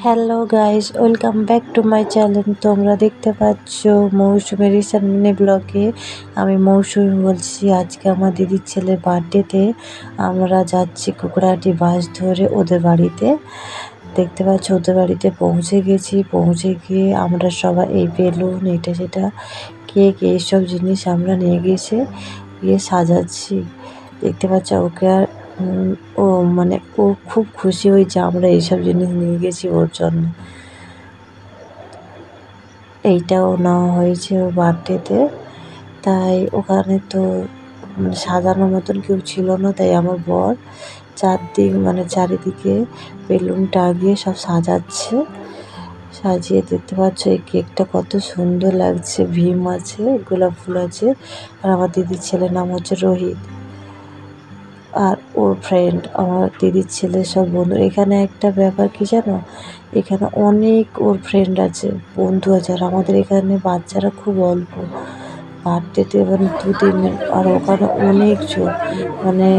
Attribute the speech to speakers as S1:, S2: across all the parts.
S1: Hello guys, welcome back to my channel. তোমরা দেখতে পাচ্ছ মৌসুমী রিসেন্ট ব্লগে। আমি মৌসুমী বলছি। আজকে আমার দিদির ছেলের বার্থডেতে আমরা যাচ্ছি কুকড়াহাটি বাস ধরে ওদের বাড়িতে। দেখতে পাচ্ছ ওদের বাড়িতে পৌঁছে গেছি। পৌঁছে গিয়ে আমরা সবাই এই বেলুন এটা সেটা কেক এইসব জিনিস আমরা নিয়ে গিয়ে সাজাচ্ছি। দেখতে পাচ্ছ ওকে আর ও মানে ও খুব খুশি হয়েছে আমরা এইসব জিনিস নিয়ে গেছি ওর জন্য। এইটাও নেওয়া হয়েছে ওর বার্থডেতে। তাই ওখানে তো সাজানোর মতন কেউ ছিল না, তাই আমার বর চারিদিকে বেলুন টাঙিয়ে সব সাজাচ্ছে। সাজিয়ে দেখতে পাচ্ছ এই কেকটা কত সুন্দর লাগছে। ভীম আছে, গোলাপ ফুল আছে, আর আমার দিদির ছেলের নাম হচ্ছে রোহিত, আর ওর ফ্রেন্ড আমার দিদির ছেলে সব বন্ধু। এখানে একটা ব্যাপার কি জানো, এখানে অনেক ওর ফ্রেন্ড আছে, বন্ধু আছে, আর আমাদের এখানে বাচ্চারা খুব অল্প বার্থডেতে মানে 2-3 আর ওখানে অনেকজন মানে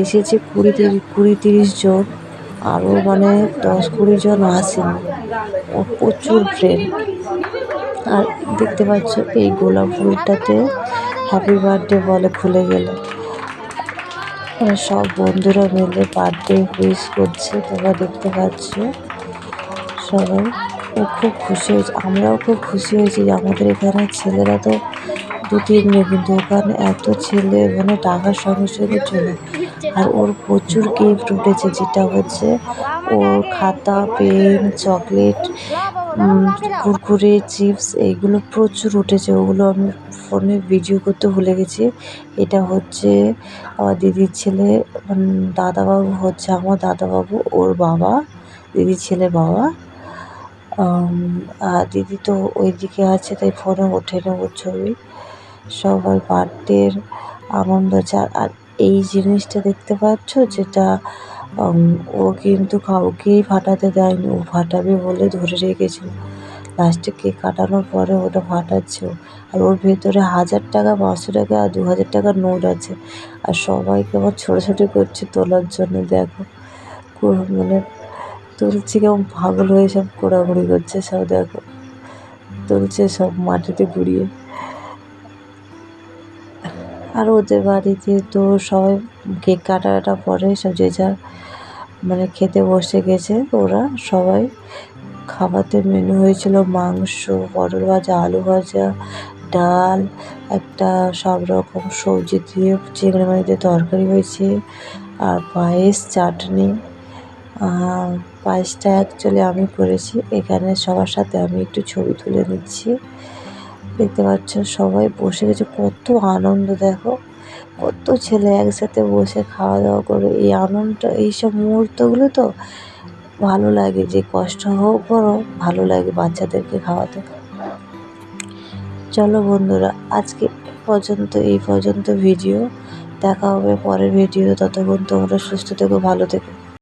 S1: এসেছে 20-30 জন, আরও 10-20 জন আসেনি। ওর প্রচুর ফ্রেন্ড। আর দেখতে পাচ্ছ এই গোলাপ ফুলটাতে হ্যাপি বার্থডে বলে খুলে গেলে সব বন্ধুরা মিলে বার্থডে উইশ করছে। তোমরা দেখতে পাচ্ছ সবাই। ও খুব খুশি হয়েছে, আমরাও খুব খুশি হয়েছি যে আমাদের এখানে ছেলেরা তো 2-3 জন, কিন্তু ওখানে এত ছেলে টাকার সঙ্গে সঙ্গে চলে। আর ওর প্রচুর গিফট উঠেছে, যেটা হচ্ছে ওর খাতা, পেন, চকলেট, কুরকুরে, চিপস এইগুলো প্রচুর উঠেছে। ওগুলো আমি ফোনে ভিডিও করতে ভুলে গেছি। এটা হচ্ছে আমার দিদির ছেলে, দাদাবাবু হচ্ছে আমার দাদাবাবু, ওর বাবা, দিদির ছেলে বাবা। আর দিদি তো ওইদিকে আছে, তাই ফোনে ওঠে না ওর ছবি। সবাই বার্থডের আনন্দ আছে। আর এই জিনিসটা দেখতে পাচ্ছ, যেটা ও কিন্তু কাউকেই ফাটাতে দেয়নি, ও ফাটাবে বলে ধরে রেখেছিল। লাস্টে কেক কাটানোর পরে ওটা ফাটাচ্ছে। আর ওর ভেতরে 1000 টাকা, 500 টাকা আর 2000 টাকার নোট আছে। আর সবাইকে আমার ছোটাছুটি করছে তোলার জন্য। দেখো তুলছে কেমন পাগল হয়ে, সব ঘোরাঘুরি করছে, সব দেখো তুলছে সব মাটিতে ঘুরিয়ে। আর ওদের বাড়িতে তো সবাই কেক কাটা পরে সব যে যার খেতে বসে গেছে। ওরা সবাই খাবারের মেনু হয়েছিল মাংস, পটল ভাজা, আলু ভাজা, ডাল, একটা সব রকম সবজি দিয়ে চিংড়ি মাছ দিয়ে তরকারি হয়েছে, আর পায়েস, চাটনি। পায়েসটা অ্যাকচুয়ালি আমি করেছি। এখানে সবার সাথে আমি একটু ছবি তুলে নিচ্ছি। দেখতে পাচ্ছ সবাই বসে গেছে, কত আনন্দ। দেখো কত ছেলে একসাথে বসে খাওয়া দাওয়া করবে। এই আনন্দ, এইসব মুহূর্তগুলো তো ভালো লাগে, যে কষ্ট হোক বরং ভালো লাগে বাচ্চাদেরকে খাওয়াতে। চলো বন্ধুরা, আজকে এই পর্যন্ত ভিডিও। দেখা হবে পরের ভিডিও। ততক্ষণ তোমরা সুস্থ থেকো, ভালো থেকো।